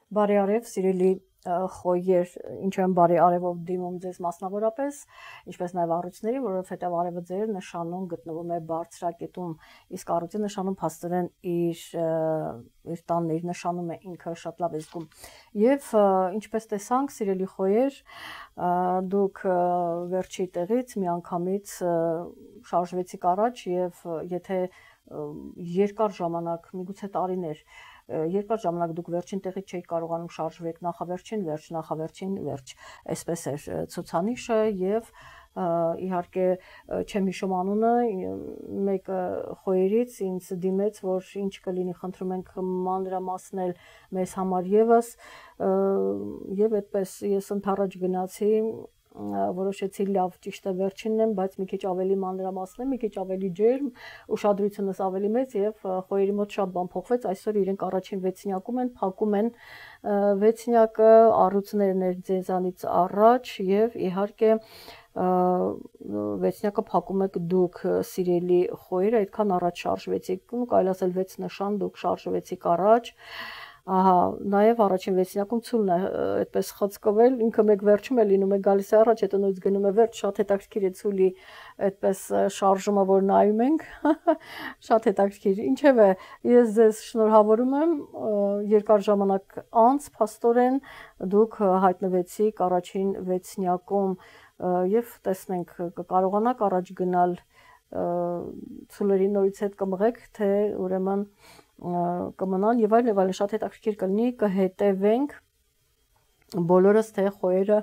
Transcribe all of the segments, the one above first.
Բարի արև, սիրելի խոյեր, ինչ եմ բարի արևով դիմում ձեզ մասնավորապես, ինչպես նաև առույցների, որովհետև արևը ձեր նշանում գտնվում է բարձրակետում, իսկ առույցի նշանում փաստորեն իր տանն իր նշանում է ինքը շատ լավ է զգում։ Եվ ինչպես տեսանք, սիրելի խոյեր, դուք վերջի տեղից միանգամից շարժվեցիք առաջ եւ եթե երկար ժամանակ, միգուցե տարիներ երկար ժամանակ դուք վերջին տեղից չէիք կարողանում շարժվել նախավերջին վերջ, այսպես էր ցուցանիշը եւ իհարկե չեմ հիշում անունը, մեկ խոյերից ինձ դիմեց, որ ինչ կլինի, խնդրում ենք մանրամասնել մեզ համար եւս եւ այդպես ես ընդառաջ գնացի որոշեցի լավ ճիշտ է վերջինն եմ, բայց մի քիչ ավելի մանրամասնեմ, մի քիչ ավելի ջերմ, ուշադրությունս ավելի մեծ եւ խոյերի մոտ շատ բան փոխվեց, այսօր իրենք առաջին վեցնյակում են, փակում են վեցնյակը, առույցներն էր ձեզանից առաջ եւ իհարկե վեցնյակը փակում եք դուք սիրելի խոյեր, այդքան առաջ շարժվեցիք, կարելի ասել 6 նշան դուք շարժվեցիք առաջ Ահա, նաև առաջին վեցնյակում ցուլն է այդպես խցկվել, ինքը մեկ վերջում է լինում է գալիս է առաջ, հետո նույնիսկ գնում է վերջ, շատ հետաքրքիր է ցուլի այդպես շարժումը, որ նայում ենք, շատ հետաքրքիր։ Ինչևէ, ես ձեզ շնորհավորում եմ, երկար ժամանակ անց փաստորեն դուք հայտնվեցիք առաջին վեցնյակում եւ տեսնենք կկարողանաք առաջ գնալ ցուլերի նորից հետ կմղեք, թե ուրեմն կմնան եւ այլն շատ հետաքրքիր կլինի կհետևենք բոլորս թե խոյերը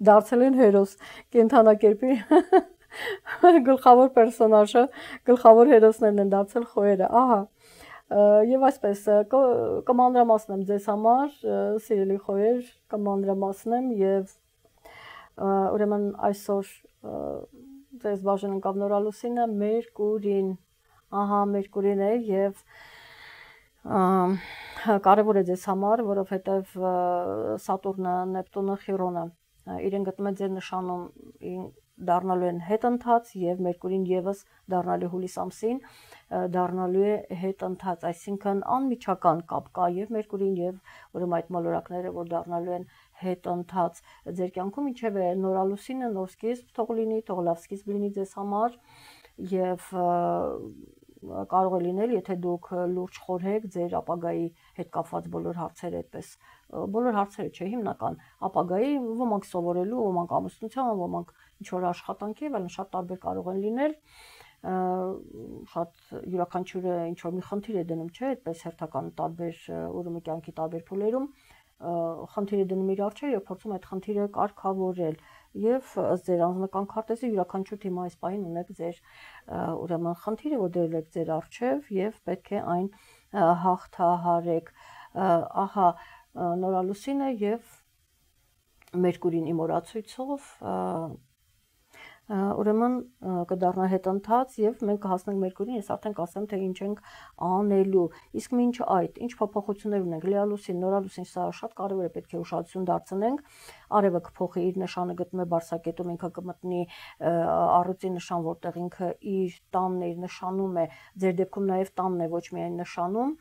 դարձել են հերոս կենթանակերպի գլխավոր պերսոնաժը գլխավոր հերոսներն են դարձել խոյերը ահա եւ այսպես կմանրամասնեմ ձեզ համար սիրելի խոյեր կմանրամասնեմ եւ ուրեմն այսօր ձեզ բաժան ընկավ նորալուսինը Մերկուրին ահա Մերկուրին է եւ կարևոր է ձեզ համար, որովհետև Սատուրնը, Նեպտունը, Խիրոնը իրեն գտնում են ձեր նշանում դառնալու են հետընթաց եւ Մերկուրին եւս դառնալու հուլիս ամսին դառնալու է հետընթաց, այսինքն անմիջական կապ կա եւ Մերկուրին եւ ուրեմն այդ մոլորակները, որ դառնալու են հետընթաց ձեր կյանքում, ինչեւ է նորալուսինը, նոր սկիզբ թող լինի, թող լավ սկիզբ լինի ձեզ համար եւ կարող է լինել, եթե դուք լուրջ խորհեք ձեր ապագայի հետ կապված բոլոր հարցերը այդպես բոլոր հարցերը չէ հիմնական ապագայի ոմանք սովորելու, ոմանք ամուսնության, ոմանք ինչ որ աշխատանքի եւ այլն շատ տարբեր կարող են լինել շատ յուրաքանչյուրը ինչ որ մի խնդիր է դնում, չէ, այդպես հերթական տարբեր ուրեմն կյանքի տարբեր փուլերում խնդիր է դնում իր առջև եւ փորձում այդ խնդիրը կարգավորել եւ ըստ ձեր անձնական քարտեզի յուրաքանչյուր թիմա այս պահին ունեք ձեր ուրեմն խնդիրը, որ դրել եք ձեր առջև եւ պետք է այն հաղթահարեք ահա նորալուսինը եւ Մերկուրին իմորացույցով ուրեմն կդառնա հետընթաց եւ մենք կհասնենք Մերկուրին, ես արդեն կասեմ թե ինչ ենք անելու։ Իսկ մինչ այդ, ինչ փոփոխություններ ունենք, լեալուսին, նորալուսին, սա շատ կարեւոր է, պետք է ուշադրություն դարձնենք։ Արևը կփոխի իր նշանը գտնում է Բարսակետում, ինքը կմտնի առյուծի նշան, որտեղ ինքը իր տանն է, իր նշանում է, ձեր դեպքում նաեւ տանն է, ոչ միայն նշանում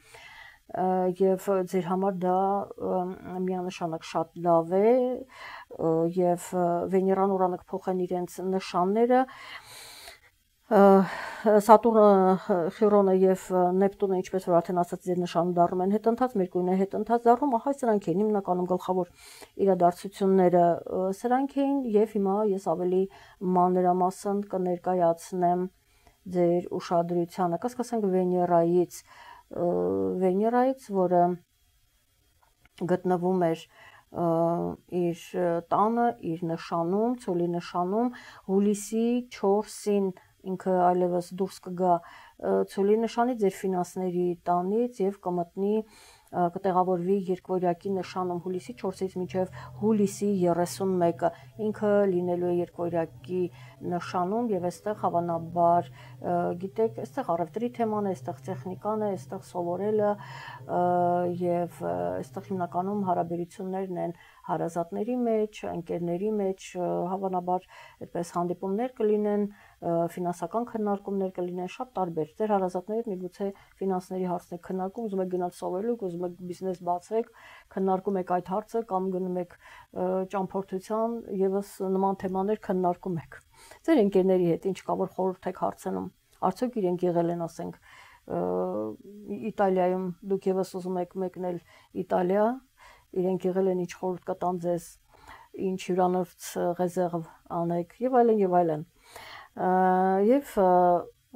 եւ ձեր համար դա միանշանակ շատ լավ է եւ Վեներան Ուրանը կփոխեն իրենց նշանները Սատուրնը, Խիրոնը եւ Նեպտունը, ինչպես որ արդեն ասած, ձեր նշանում դառնում են հետընթաց, Մերկուրինը հետընթաց դառնում, ահա սրանք են հիմնականում գլխավոր իրադարձությունները սրանք էին եւ հիմա ես ավելի մանրամասն կներկայացնեմ ձեր ուշադրությանը, կասկածենք Վեներայից, որը գտնվում էր իր տանը, իր նշանում, ցոլի նշանում, հուլիսի 4-ին ինքը այլևս դուրս կգա ցոլի նշանից, ձեր ֆինանսների տանից եւ կմտնի կտեղավորվի երկվորյակի նշանում հուլիսի 4-ից մինչև հուլիսի 31-ը ինքը լինելու է երկվորյակի նշանում եւ այստեղ հավանաբար գիտեք, այստեղ առևտրի թեման է, այստեղ տեխնիկան է, այստեղ սովորելը եւ այստեղ հիմնականում հարաբերություններն են հարազատների մեջ, ընկերների մեջ, հավանաբար այդպես հանդիպումներ կլինեն ֆինանսական քննարկումներ կլինեն շատ տարբեր։ Ձեր հարազատների հետ միգուցե ֆինանսների հարցն եք քննարկում, ուզում եք գնալ սովորելու, ուզում եք բիզնես բացեք, քննարկում եք այդ հարցը կամ գնում եք ճամփորդության, եւս նման թեմաներ քննարկում եք։ Ձեր ընկերների հետ ինչ կա, որ խորհուրդ եք հարցնում, արդյոք իրենք եղել են, ասենք, Իտալիայում դուք եւս ուզում եք մեկնել Իտալիա, իրենք եղել են, ինչ խորհուրդ կտան ձեզ, ինչ հյուրանոց ռեզերվ անեք եւ այլն եւ այլն։ Եվ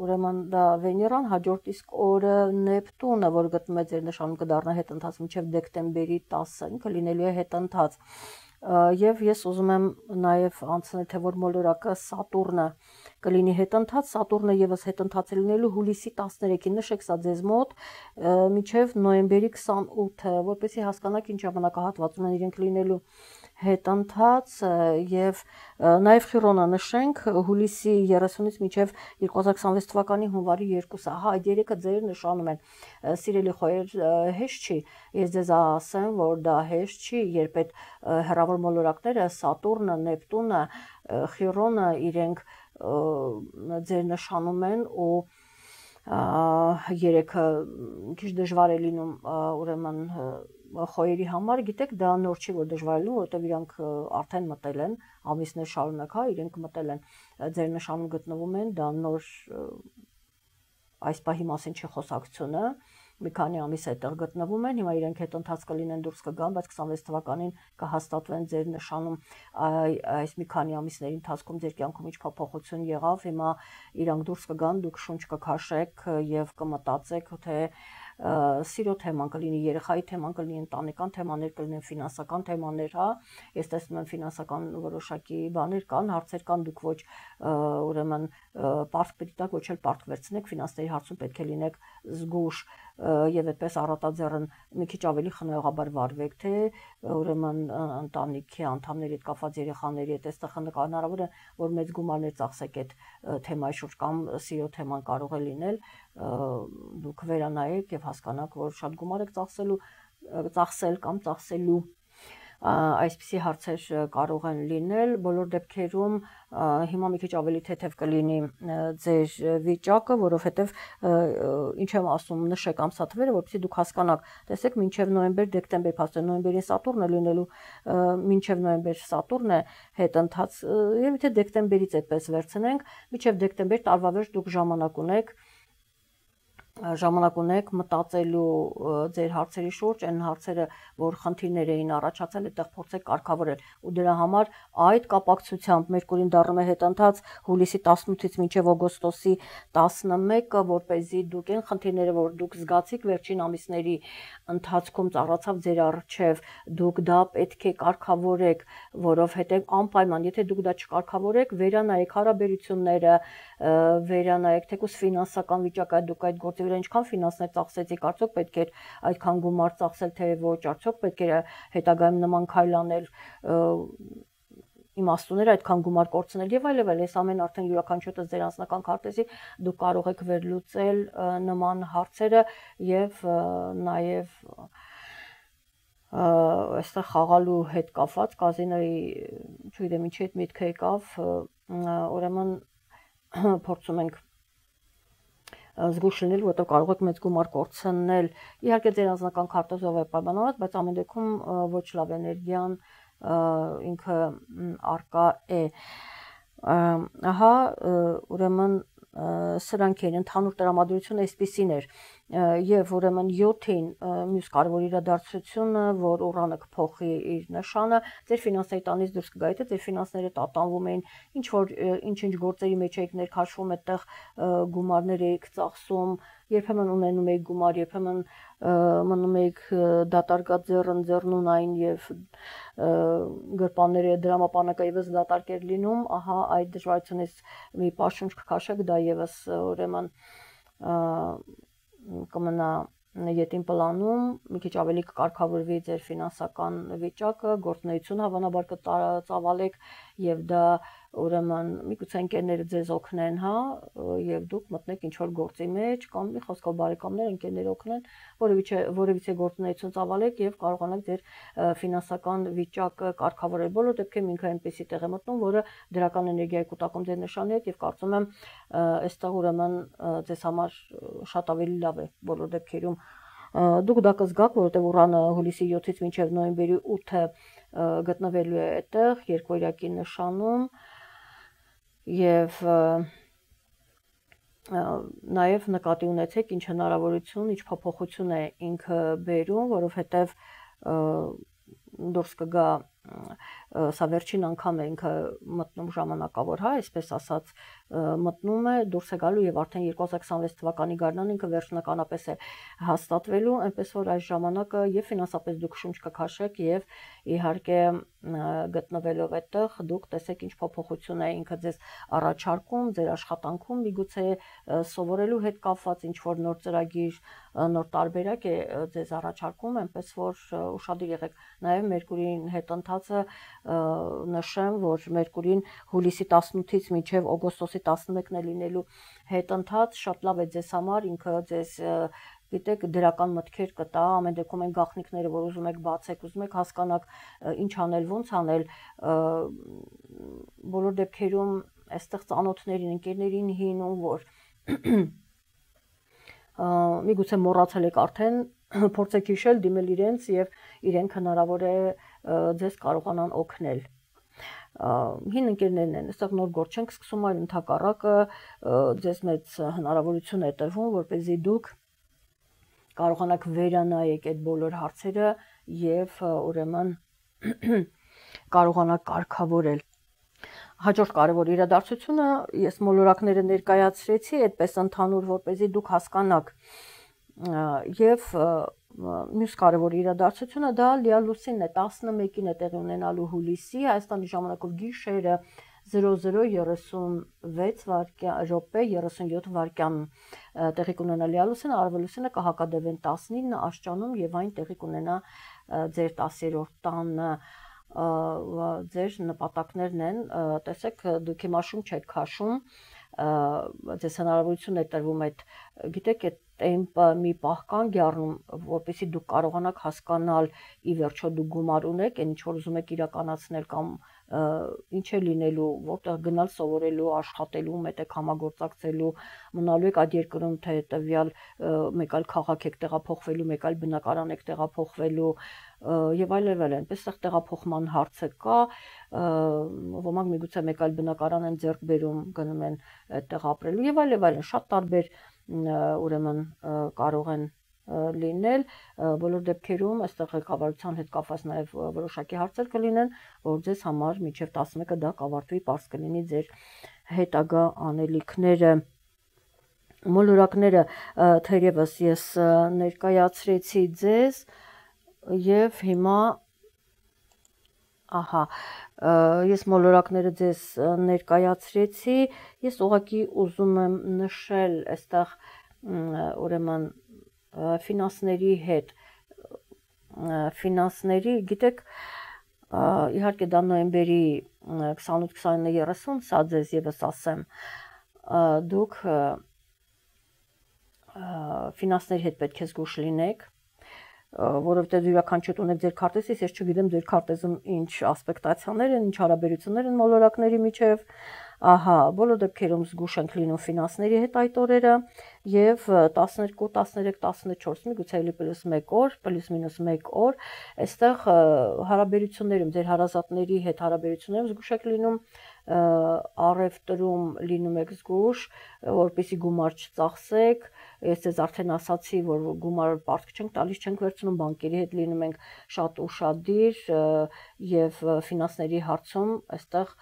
ուրեմն դա Վեներան, հաջորդ իսկ օրը Նեպտունը, որ գտնվում է ձեր նշանում, կդառնա հետընթաց մինչև դեկտեմբերի 10-ը, ինքը լինելու է հետընթաց։ Եվ ես ուզում եմ նաև անցնել, թե որ մոլորակը Սատուրնը կլինի հետընթաց, Սատուրնը եւս հետընթաց է լինելու հուլիսի 13-ին, նշեք սա ձեզ մոտ, մինչև նոյեմբերի 28-ը, որպեսզի հասկանաք ինչ ժամանակահատվածում են իրենք լինելու հետընթաց, եւ նաեւ Խիրոնը նշենք հուլիսի 30-ից մինչև 2026 թվականի հունվարի 2-ը, այդ երեքը ձեր նշանում են։ Սիրելի խոյեր, հեշտ չի, ես ձեզ ասեմ, որ դա հեշտ չի, երբ այդ հեռավոր մոլորակները Սատուրնը, Նեպտունը, Խիրոնը իրենք ձեր նշանում են ու երեքը քիչ դժվար է լինում, ուրեմն խոյերի համար, գիտեք, դա նոր չի, որ դժվար է լինում, որովհետև իրանք արդեն մտել են, ամիսներ շարունակ, իրենք մտել են, ձեր նշանում գտնվում են, դա նոր այս պահի մասին չի խոսակցությունը, մի քանի ամիս այդտեղ գտնվում են, հիմա իրենք հետընթաց կլինեն, դուրս կգան, բայց 26 թվականին կհաստատվեն ձեր նշանում, այս մի քանի ամիսների ընթացքում ձեր կյանքում ինչ փոփոխություն եղավ, հիմա իրանք դուրս կգան, դուք շունչ կքաշեք եւ կմտածեք, թե սիրո թեման կլինի, երեխայի թեման կլինի, ընտանեկան թեմաներ կլինեն, ֆինանսական թեմաներ, հա, ես տեսնում եմ ֆինանսական որոշակի բաներ կան, հարցեր կան, դուք ոչ ուրեմն պարտք պետք է ոչ էլ պարտք վերցնեք, ֆինանսների հարցում պետք է լինեք զգուշ եւ այդպես առատաձեռն մի քիչ ավելի խնայողաբար վարվեք, թե ուրեմն ընտանիքի անդամների հետ կապված երեխաների հետ այստեղ հնարավոր է, որ մեծ գումարներ ծախսեք այդ թեմայի շուրջ կամ սիրո թեման կարող է լինել, դուք վերանայեք եւ հասկանաք, որ շատ գումար եք ծախսել կամ ծախսելու այսպիսի հարցեր կարող են լինել, բոլոր դեպքերում հիմա մի քիչ ավելի թեթև կլինի ձեր վիճակը, որովհետև ինչ եմ ասում, նշեք ամսաթվերը, որպեսզի դուք հասկանաք, տեսեք, մինչև նոյեմբեր, դեկտեմբեր, փաստորեն նոյեմբերին Սատուրն է լինելու, մինչև նոյեմբեր Սատուրն է հետընթաց, եւ եթե դեկտեմբերից այդպես վերցնենք, մինչև դեկտեմբեր տարվա վերջ դուք ժամանակ ունեք մտածելու ձեր հարցերի շուրջ, այն հարցերը, որ խնդիրներ էին առաջացել, այդտեղ փորձեք կարգավորել, ու դրա համար այդ կապակցությամբ Մերկուրին դառնում է հետընթաց հուլիսի 18-ից մինչև օգոստոսի 11-ը, որպեսզի դուք այն խնդիրները, որ դուք զգացիք վերջին ամիսների ընթացքում ծառացավ ձեր առջև, դուք դա պետք է կարգավորեք, որովհետև անպայման, եթե դուք դա չկարգավորեք, վերանայեք հարաբերությունները, վերանայեք թեկուզ ֆինանսական վիճակը, դուք այդ գործի վրա ինչքան ֆինանսներ ծախսեցիք, արդյոք պետք էր այդքան գումար ծախսել, թե ոչ, արդյոք պետք էր հետագայում նման քայլ անել, իմաստուներ այդքան գումար կորցնել եւ այլն, այս ամեն արդեն յուրաքանչյուրս ձեր անձնական քարտեզի դուք կարող եք վերլուծել նման հարցերը եւ նաեւ այստեղ խաղալու հետ կապված կազինոյի, չգիտեմ ինչի հետ միտքը եկավ, ուրեմն փորձում ենք զգուշ լինել, որովհետև կարող եք մեծ գումար կորցնել, իհարկե ձեր անձնական քարտեզով է պայմանավորված, բայց ամեն դեպքում ոչ լավ էներգիան ինքը արկա է, ահա, ուրեմն սրանք են, ընդհանուր տրամադրությունը այսպիսին էր, եւ ուրեմն 7-ին մյուս կարևոր իրադարձությունը, որ Ուրանը կփոխի իր նշանը, ձեր ֆինանսների տանից դուրս կգա, եթե ձեր ֆինանսները տատանվում էին, ինչ-ինչ գործերի մեջ եք ներքաշվում, այդտեղ գումարներ եք ծախսում, երբեմն ունենում եք գումար, երբեմն մնում եք դատարկած ձեռնունային եւ գրպանները դրամապանակը եւս դատարկ էր լինում, ահա այդ դժվարությունից մի պաշունչ կքաշեք, դա եւս ուրեմն կմնա ետին պլանում, մի քիչ ավելի կկարգավորվի ձեր ֆինանսական վիճակը, գործունեություն հավանաբար կծավալեք եւ դա ուրեմն միգուցե ընկերները ձեզ օգնեն, հա, եւ դուք մտնեք ինչ որ գործի մեջ կամ մի խոսքով բարեկամներ, ընկերներ օգնեն, որևիցե գործունեություն ծավալեք եւ կարողանաք ձեր ֆինանսական վիճակը կարգավորել։ Բոլոր դեպքերում ինքը այնպեսի տեղ է մտնում, որը դրական էներգիայի կուտակում ձեր նշանի հետ եւ կարծում եմ այստեղ ուրեմն ձեզ համար շատ ավելի լավ է բոլոր դեպքերում դուք դա կզգաք, որովհետև Ուրանը հուլիսի 7-ից մինչև նոյեմբերի 8-ը գտնվելու է այդտեղ երկվորյակի նշանում եւ նաեւ նկատի ունեցեք ինչ հնարավորություն, ինչ փոփոխություն է ինքը բերում, որովհետև դուրս կգա սա վերջին անգամ է ինքը մտնում ժամանակավոր, հա, այսպես ասած, մտնում է, դուրս է գալու եւ արդեն 2026 թվականի գարնան ինքը վերջնականապես է հաստատվելու, այնպես որ այս ժամանակը եւ ֆինանսապես դուք շունչ կքաշեք եւ իհարկե գտնվելով այդտեղ դուք տեսեք ինչ փոփոխություն է ինքը ձեզ առաջարկում, ձեր աշխատանքում, միգուցե սովորելու հետ կապված ինչ որ նոր ծրագիր, նոր տարբերակ է ձեզ առաջարկում, այնպես որ ուշադիր եղեք, նաեւ Մերկուրին հետ նշեմ, որ Մերկուրին հուլիսի 18-ից մինչև օգոստոսի 11-ն է լինելու հետընթաց, շատ լավ է ձեզ համար, ինքը ձեզ գիտեք դրական մտքեր կտա, ամեն դեպքում այն գաղտնիքները, որ ուզում եք բացեք, ուզում եք հասկանաք ինչ անել, ոնց անել, բոլոր դեպքերում այստեղ ծանոթներին, ընկերներին հինում, որ միգուցե մոռացել եք արդեն փորձեք հիշել, դիմել իրենց եւ իրենք հնարավոր է ձեզ կարողանան օգնել։ Հին ընկերներն են, այստեղ նոր գործ չենք սկսում, այլ ընդհակառակը ձեզ մեծ հնարավորություն է տրվում, որպեսզի դուք կարողանաք վերանայեք այդ բոլոր հարցերը եւ ուրեմն կարողանաք կարգավորել։ Հաջորդ կարևոր իրադարձությունը ես մոլորակները ներկայացրեցի, այդպես ընդհանուր, որպեսզի դուք հասկանաք եւ մյուս կարևոր իրադարձությունը դա լիալուսինն է 11-ին է տեղի ունենալու հուլիսի Հայաստանի ժամանակով գիշերը 00:36 րոպե 37 վայրկյան տեղի կունենա լիալուսինը, արևելուսինը կհակադեվեն 19 աշճանում եւ այն տեղի կունենա ձեր 10-րդ տանը ձեր նպատակներն են, տեսեք դուք հիմա շունչ եք քաշում, ձեզ հնարավորություն է տրվում այդ, գիտեք, այդ տեմպը մի պահ կանգ է առնում, որպեսզի դուք կարողանաք հասկանալ ի վերջո դուք գումար ունեք, այն ինչ որ ուզում եք իրականացնել կամ ինչ է լինելու, որտեղ գնալ սովորելու, աշխատելու, մեկ եք համագործակցելու, մնալու եք այդ երկրում, թե տվյալ մեկ այլ քաղաք եք տեղափոխվելու, մեկ այլ բնակարան եք տեղափոխվելու եւ այլն, այնպես տեղափոխման հարցը կա, ոմանք միգուցե մեկ այլ բնակարան են ձեռք բերում, գնում են այդտեղ ապրելու եւ այլն, շատ տարբեր ուրեմն կարող են լինել, բոլոր դեպքերում այստեղ ղեկավարության հետ կապված նաև որոշակի հարցեր կլինեն, որ ձեզ համար մինչև 11-ը դա կավարտվի, պարզ կլինի ձեր հետագա անելիքները, մոլորակները թերևս ես ներկայացրեցի ձեզ եւ հիմա ահա ես մոլորակները ձեզ ներկայացրեցի, ես ուղղակի ուզում եմ նշել այստեղ ուրեմն ֆինանսների հետ, ֆինանսների, գիտեք, իհարկե դա նոյեմբերի 28-29-30, սա ձեզ եւս ասեմ, դուք ֆինանսների հետ պետք է զգուշ լինեք, որովհետեւ յուրաքանչյուր ունեք ձեր քարտեզից, ես չգիտեմ ձեր քարտեզում ինչ ասպեկտացիաներ են, ինչ հարաբերություններ են մոլորակների միջև, ահա, բոլոր դեպքերում զգուշ ենք լինում ֆինանսների հետ այդ օրերը եւ 12, 13, 14, միգուցե +1 օր, +- 1 օր, այստեղ հարաբերություններում, ձեր հարազատների հետ հարաբերություններում զգուշ եք լինում, առևտրում լինում եք զգուշ, որպեսզի գումար չծախսեք, ես ձեզ արդեն ասացի, որ գումար պարտք չենք տալիս, չենք վերցնում, բանկերի հետ լինում ենք շատ ուշադիր եւ ֆինանսների հարցում այստեղ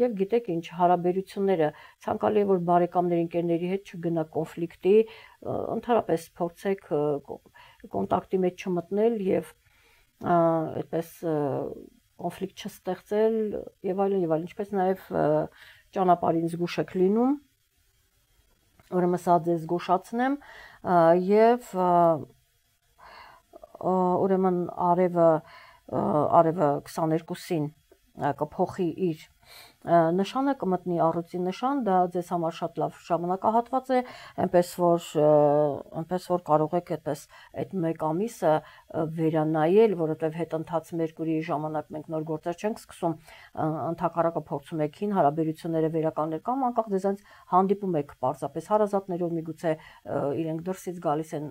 եւ գիտեք ինչ հարաբերությունները ցանկալի է որ բարեկամների ընկերների հետ չգնաք կոնֆլիկտի, ընդհանրապես փորձեք կոնտակտի մեջ չմտնել եւ այդպես կոնֆլիկտ չստեղծել եւ այլն, ինչպես նաեւ ճանապարհին զգուշ եք լինում, ուրեմն սա ձեզ զգուշացնեմ եւ ուրեմն արևը 22-ին կփոխի իր նշանը կմտնի առույցի նշան, դա ձեզ համար շատ լավ ժամանակահատված է, այնպես որ կարող եք այդպես այդ 1 ամիսը վերանայել, որովհետև հետընթաց Մերկուրիի ժամանակ մենք նոր գործեր չենք սկսում, ընդհակառակը փորձում եք հին հարաբերությունները վերականգնել կամ անկախ ձեզանից հանդիպում եք պարզապես հարազատներով, միգուցե իրենք դրսից գալիս են,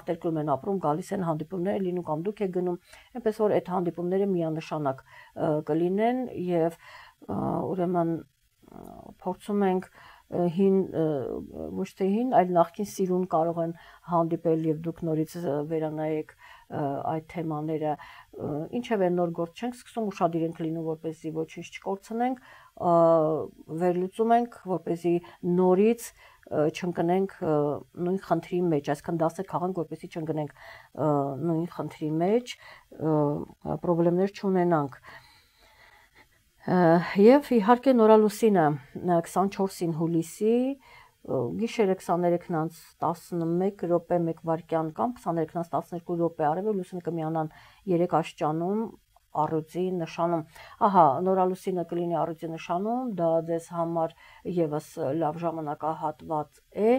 արտերկրում են ապրում, գալիս են հանդիպումներ լինում կամ դուք եք գնում, այնպես որ այդ հանդիպումները միանշանակ կլինեն եւ ուրեմն փորձում ենք հին ոչ թե հին, այլ նախկին սիրուն կարող են հանդիպել եւ դուք նորից վերանայեք այդ թեմաները, ինչեւ նոր գործ չենք սկսում, ուշադիր ենք լինում, որպեսզի ոչինչ չկորցնենք, վերլուծում ենք, որպեսզի նորից չընկնենք նույն խնդրի մեջ, այսքան դասեր քաղանք, որպեսզի չընկնենք նույն խնդրի մեջ, խնդիրներ չունենանք։ Եվ իհարկե նորալուսինը 24-ին հուլիսի գիշերը 23-ից 11 րոպե 1 վայրկյան կամ 23-ից 12 րոպե արևը լուսինը կմիանան 3 աստիճանում առյուծի նշանում։ Ահա, նորալուսինը կլինի առյուծի նշանում, դա ձեզ համար եւս լավ ժամանակահատված է,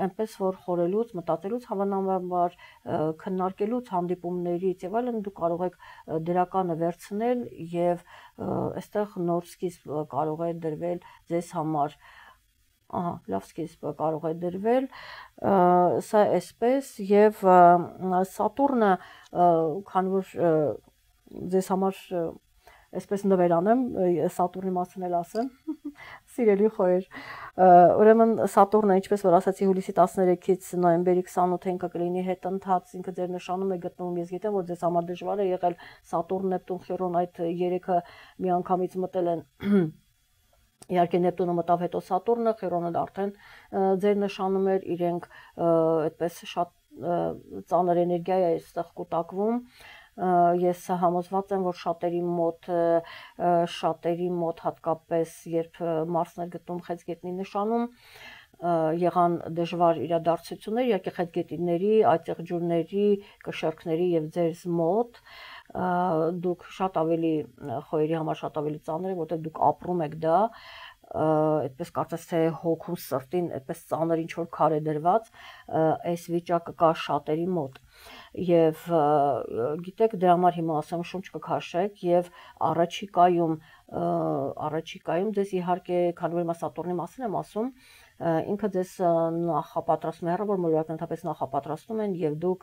այնպես որ խորելուց, մտածելուց, հավանաբար քննարկելուց, հանդիպումներից եւ այլն դուք կարող եք դրականը վերցնել եւ այստեղ նոր սկիզբ կարող է դրվել ձեզ համար։ Ահա, լավ սկիզբ կարող է դրվել, սա այսպես եւ Սատուրնը, քանի որ ձեզ համար այսպես նվեր անեմ, Սատուրնի մասին էլ ասեմ, սիրելի խոհեր, ուրեմն Սատուրնը, ինչպես որ ասացի, հուլիսի 13-ից նոյեմբերի 28-ին կլինի հետընթաց, ինքը ձեր նշանում է գտնվում, ես գիտեմ, որ ձեզ համար դժվար է եղել Սատուրն, Նեպտուն, Խիրոն այդ 3-ը միանգամից մտել են Իհարկե Նեպտունը մտավ հետո Սատուրնը, Խիրոնը արդեն ձեր նշանում էր, իրենք այդպես շատ ծանր էներգիա է այստեղ կուտակվում, ես համոզված եմ, որ շատերի մոտ հատկապես երբ Մարսն էր գտնում Խեցգետնի նշանում, եղան դժվար իրադարձություններ, իհարկե Խեցգետիների, այծեղջյուրների, կշեռքների եւ ձեզ մոտ դուք շատ ավելի խոյերի համար շատ ավելի ծանր է, որտեղ դուք ապրում եք դա, այդպես կարծես թե հոգուն սրտին այդպես ծանր ինչ որ քար է դրված, այս վիճակը կա շատերի մոտ եւ գիտեք դրա համար հիմա ասեմ շունչ կքաշեք եւ առաջիկայում ձեզ իհարկե քանի որ հիմա Սատուրնի մասին եմ ասում, ինքը ձեզ նախապատրաստում է, հեռավոր մոլորակն ընդհանրապես նախապատրաստում են եւ դուք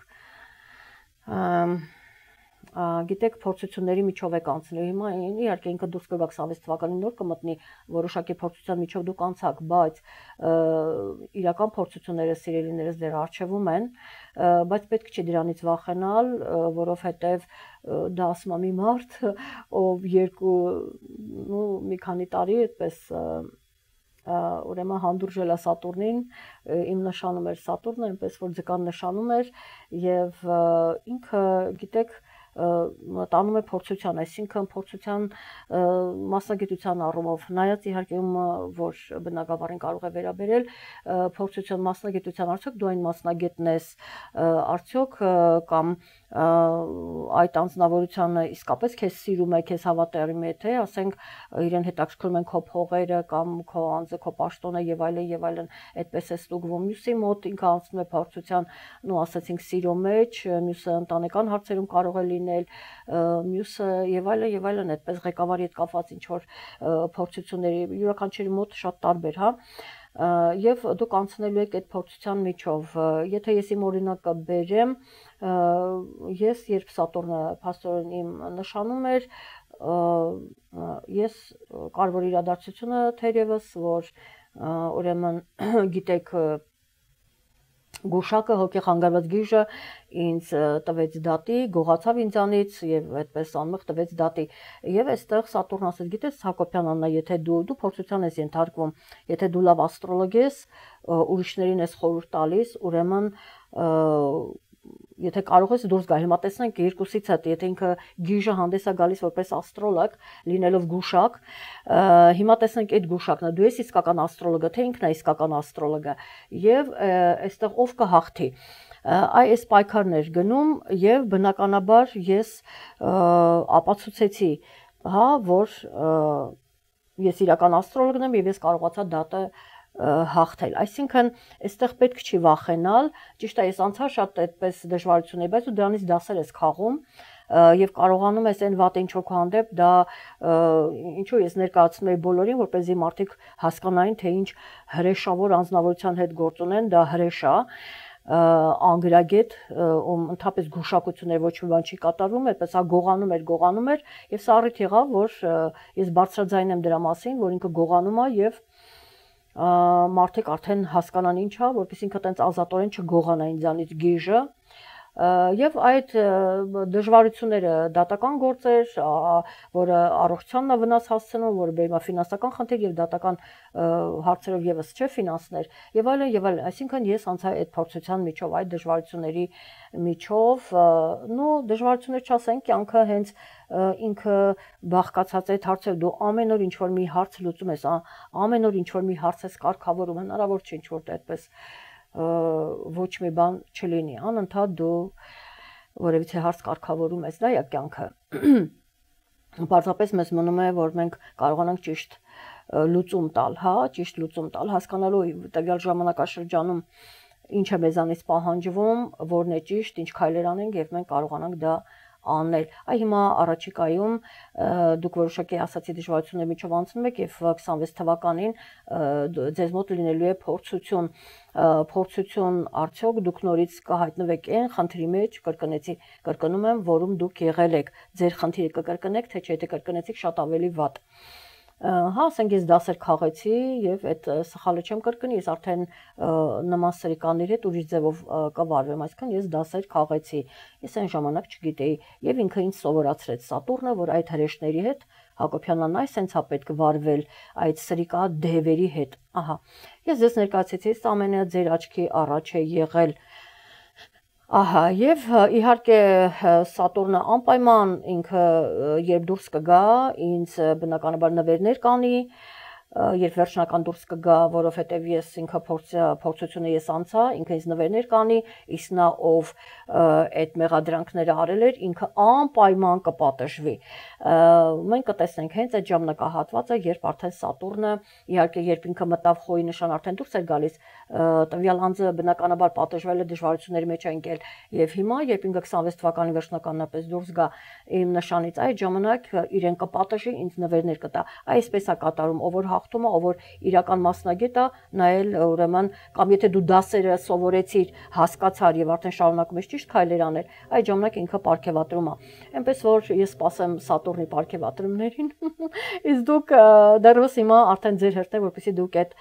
գիտեք փորձությունների միջով եք անցնելու հիմա իհարկե ինքը դուրս կգաք 26 թվականին նոր կմտնի որոշակի փորձության միջով դուք անցաք, բայց իրական փորձությունները սիրելիներս դեռ առջևում են, բայց պետք չի դրանից վախենալ, որովհետև դա ասում է մի մարդ, ով մի քանի տարի այդպես ուրեմն հանդուրժել է Սատուրնին, իմ նշանում էր Սատուրնը, այնպես որ ձկան նշանում էր եւ ինքը գիտեք տանում է փորձության, այսինքն փորձության մասնագիտության առումով, նայած իհարկե որ բնակավարին կարող է վերաբերել փորձության մասնագիտության, արդյոք դու այն մասնագետն ես, արդյոք կամ այդ անձնավորությունը իսկապես քեզ սիրում է, քեզ հավատում է, թե ասենք իրեն հետաքրքրում են քո փողերը կամ քո անձը, քո պաշտոնը եւ այլն, այդպես է ստուգվում։ Մյուսի մոտ ինքը անցնում է փորձության, ասեցինք սիրո մեջ, մյուսը ընտանեկան հարցերում կարող է լինել, մյուսը եւ այլն, այդպես ղեկավարի հետ կապված ինչ որ փորձությունների յուրաքանչյուրի մոտ շատ տարբեր, հա, եւ դուք անցնելու եք այդ փորձության միջով, եթե ես իմ օրինակը բերեմ, ես երբ Սատուրնը փաստորեն իմ նշանում էր, ես կարևոր իրադարձությունը թերևս, որ ուրեմն գիտեք Գուշակը հոգեխանգարված գիժը ինձ տվեց դատի, գողացավ ինձանից եւ այդպես անմեղ տվեց դատի։ Եվ այստեղ Սատուրն ասեց, գիտես Հակոբյան Աննա, եթե դու փորձության ես ենթարկվում, եթե դու լավ աստրոլոգ ես, ուրիշներին ես խորհուրդ տալիս, ուրեմն եթե կարող ես դուրս գալ, հիմա տեսնենք երկուսից հետ, եթե ինքը գիժը հանդես է գալիս որպես աստրոլոգ, լինելով գուշակ, հիմա տեսնենք այդ գուշակն է, դու ես իսկական աստրոլոգը, թե ինքն է իսկական աստրոլոգը, եւ այստեղ ով կհաղթի։ Այս պայքարն էր գնում եւ բնականաբար ես ապացուցեցի, հա, որ ես իրական աստրոլոգն եմ եւ ես կարողացա դատը հաղթել։ Այսինքն, այստեղ պետք չի վախենալ, ճիշտ է, ես անցա շատ այդպես դժվարություններ, բայց ու դրանից դասեր ես քաղում եւ կարողանում ես այն վատը ինչ որ քո հանդեպ դա ինչու ես ներկայացնում եմ բոլորին, որպեսզի մարդիկ հասկանային, թե ինչ հրեշավոր անձնավորության հետ գործ ունեն, դա հրեշ է, անգրագետ, ում ընդհանրապես գուշակություններ ոչ մի բան չի կատարվում, այդպես հա գողանում էր եւ սա առիթ եղավ, որ ես բարձրաձայն եմ դրա մասին, որ ինքը գողանում է եւ մարդիկ արդեն հասկանան ինչ է, որպես ինքը տենց ազատորեն չգողանա ինձանից գիժը եւ այդ դժվարությունները դատական գործեր, որը առողջությանն է վնաս հասցնում, որը բերում է ֆինանսական խնդիր եւ դատական հարցերով եւս չէ ֆինանսներ եւ այլն, այսինքն ես անցա այդ փորձության միջով, այդ դժվարությունների միջով, նո դժվարություններ չասենք, կյանքը հենց ինքը բաղկացած է այդ հարցեր, դու ամեն օր ինչ որ մի հարց լուծում ես, ամեն օր ինչ որ մի հարց ես կարգավորում, հնարավոր չէ ինչ որ այդպես ոչ մի բան չլինի, անընդհատ դու որևիցե հարց կարգավորում ես, դա է կյանքը։ Պարզապես մեզ մնում է, որ մենք կարողանանք ճիշտ լուծում տալ, հա, ճիշտ լուծում տալ, հասկանալու տվյալ ժամանակաշրջանում ինչ է մեզանից պահանջվում, որն է ճիշտ, ինչ քայլեր անենք եւ մենք կարողանանք դա անել։ Այ հիմա առաջիկայում դուք որոշակի ասացի դժվարությունների միջով անցնում եք եւ 26 թվականին ձեզ մոտ լինելու է փորձություն արդյոք դուք նորից կհայտնվեք այն խնդրի մեջ, կրկնում եմ, որում դուք եղել եք, ձեր խնդիրը կկրկնեք, թե չէ, եթե կրկնեցիք շատ ավելի վատ։ Հա, ասենք ես դասեր քաղեցի եւ այդ սխալը չեմ կրկնի, ես արդեն նման սրիկանների հետ ուրիշ ձևով կվարվեմ, այսինքն ես դասեր քաղեցի, ես այն ժամանակ չգիտեի եւ ինքը ինձ սովորացրեց Սատուրնը, որ այդ հրեշների հետ Հակոբյանն այս sense-ա պետք վարվել այդ սրիկա դևերի հետ։ Ահա, ես ձեզ ներկայացեցի, սա ամենը ձեր աչքի առաջ է եղել։ Ահա, եւ իհարկե Սատուրնը անպայման ինքը երբ դուրս կգա, ինձ բնականաբար նվերներ կանի, երբ վերջնական դուրս կգա, որովհետեւ ես ինքը փորձությունը ես անցա, ինքը ինձ նվերներ կանի, իսկ նա ով այդ մեղադրանքները արել էր, ինքը անպայման կպատժվի։ Մենք կտեսնենք հենց այդ ժամանակահատվածը, երբ արդեն Սատուրնը, իհարկե երբ ինքը մտավ խոյի նշան արդեն դուրս էր գալիս, տվյալ անձը բնականաբար պատժվել է, դժվարությունների մեջ է ընկել, եւ հիմա երբ ինքը 26 թվականի վերջնականապես դուրս գա իմ նշանից, այդ ժամանակ իրեն կպատժի, ինձ նվերներ կտա։ Այսպես է կատարում, ով որ հաղթում է, ով որ իրական մասնագետ է, նայել ուրեմն կամ եթե դու դասերը սովորեցիր, հասկացար եւ արդեն շարունակում ես ճիշտ քայլեր անել, այդ ժամանակ ինքը պարգևատրում է։ Այնպես որ ես սպասեմ Սատուրնի պարգևատրումներին, իսկ դուք դեռևս հիմա արդեն ձեր հերթն է, որպեսզի դուք այդ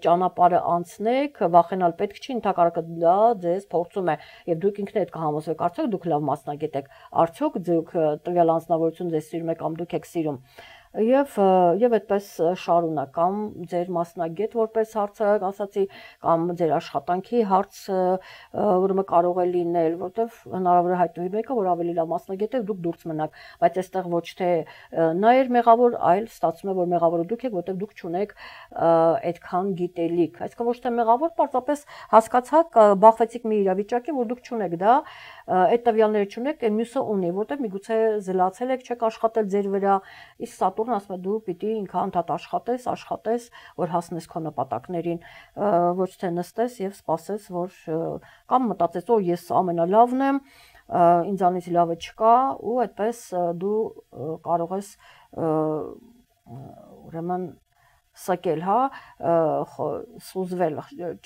ճանապարհը անցնեք, վախենալ պետք չի, ընդհակառակը դա ձեզ փորձում է եւ դուք ինքներդ կհամոզվեք, արդյոք դուք լավ մասնագետ եք, արդյոք դուք տվյալ անձնավորություն ձեզ սիրում եք կամ դուք եք սիրում։ Եվ այդպես շարունակ կամ ձեր մասնագետ որպես հարցը ասացի կամ ձեր աշխատանքի հարցը ուրեմն կարող է լինել, որտեվ հնարավոր է հայտնվի մեկը, որ ավելի լավ մասնագետ է, դուք դուրս մնաք, բայց այստեղ ոչ թե նա էր մեղավոր, այլ ստացվում է, որ մեղավորը դուք եք, որտեվ դուք չունեք այդքան գիտելիք, այսինքն ոչ թե մեղավոր, պարզապես հասկացաք, բախվեցիք մի իրավիճակի, որ դուք չունեք դա, այդ տվյալները չունեք, այն մյուսը ունի, որտեվ միգուցե զլացել եք, չեք աշխատել ձեր վրա, իսկ Սատուրնը ասում է դու պիտի ինքան անդադ աշխատես, որ հասնես քո նպատակներին, ոչ թե նստես եւ սպասես, որ կամ մտածես, օ ես ամենալավն եմ, ինձանից լավը չկա ու այդպես դու կարող ես ուրեմն սակել, հա, սուզվել,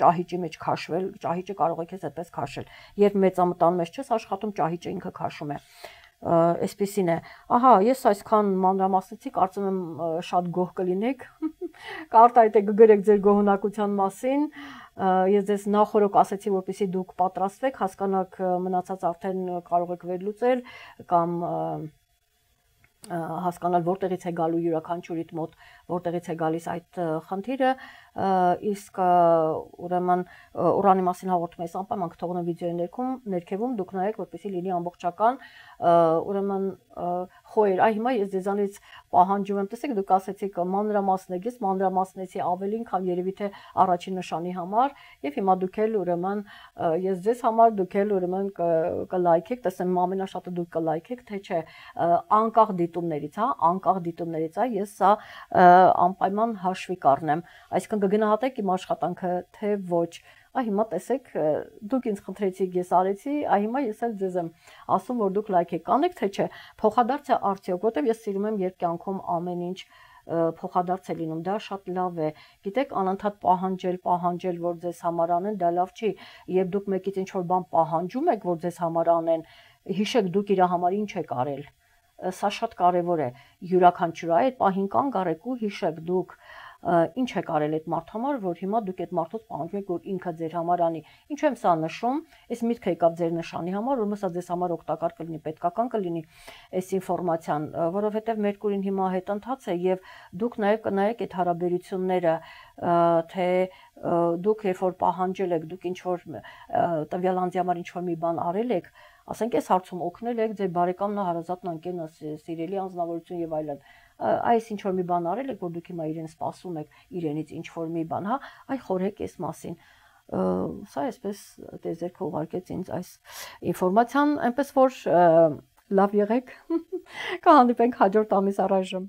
ճահիճի մեջ քաշվել, ճահիճը կարող է քեզ այդպես քաշել։ Երբ մեծամտանում ես չես աշխատում, ճահիճը ինքը քաշում է։ Այսպեսին է։ Ահա, ես այսքան մանրամասնեցի, կարծում եմ շատ գոհ կլինեք։ Կարտայտեք գրեք ձեր գոհունակության մասին։ Ես ձեզ նախորոք ասացի, որպեսզի դուք պատրաստվեք, հասկանաք մնացած արդեն կարող եք վերլուծել կամ հասկանալ որտեղից է գալու յուրաքանչյուրիդ մոտ, որտեղից է գալիս այդ խնդիրը, իսկ ուրեմն Ուրանի մասին հաղորդում ես անպայման կթողնեմ վիդեոյի ներքևում, դուք նայեք, որպեսզի լինի ամբողջական, ուրեմն խոյեր, այ հիմա ես ձեզանից պահանջում եմ, տեսեք, դուք ասեցիք մանրամասնեք, ես մանրամասնեցի ավելին, քան երևի թե առաջին նշանի համար, եւ հիմա դուք էլ ուրեմն ես ձեզ համար դուք էլ ուրեմն կլայքեք, տեսեմ ամենաշատը դուք կլայքեք, թե չէ, անկախ դիտումներից, հա, անկախ դիտումներից, հա, ես սա անպայման հաշվի կառնեմ, այսինքն կգնահատեք իմ աշխատանքը, թե ոչ։ Հիմա տեսեք, դուք ինձ խնդրեցիք, ես արեցի, հիմա ես էլ ձեզ եմ ասում, որ դուք լայք եք անեք, թե չէ։ Փոխադարձ է արդյոք, որտեվ ես սիրում եմ, երբ կյանքում ամեն ինչ փոխադարձ է լինում, դա շատ լավ է։ Գիտեք, անընդհատ պահանջել, որ ձեզ համար անեն, դա լավ չի։ Երբ դուք մեկից ինչ-որ բան պահանջում եք, որ ձեզ համար անեն, հիշեք դուք իր համար ինչ եք արել։ Սա շատ կարևոր է։ Յուրաքանչյուր այդ պահին կանգ առեք ու հիշեք դուք ինչ եք արել այդ մարդու համար, որ հիմա դուք այդ մարդուց պահանջում եք, որ ինքը ձեր համար անի։ Ինչու եմ սա նշում։ Այս միտքը եկավ ձեր նշանի համար, որ սա ձեզ համար օգտակար կլինի, պետքական կլինի այս ինֆորմացիան, որովհետև Մերկուրին հիմա հետընթաց է եւ դուք նաեւ կնայեք այդ հարաբերությունները, թե դուք երբ որ պահանջել եք, դուք ինչ որ տվյալ անձի համար ինչ որ մի բան արել եք, ասենք այս հարցում օգնել եք ձեր բարեկամն, հարազատն, ընկերն, սիրելի անձնավորություն եւ այլն, այս ինչ որ մի բան արել եք, որ դուք հիմա իրեն սպասում եք իրենից ինչ որ մի բան, խորհեք այս մասին։ Սա այսպես տեզերքը ուղարկեց ինձ այս ինֆորմացիան, այնպես որ լավ եղեք, կհանդիպենք հաջորդ ամիս առայժմ։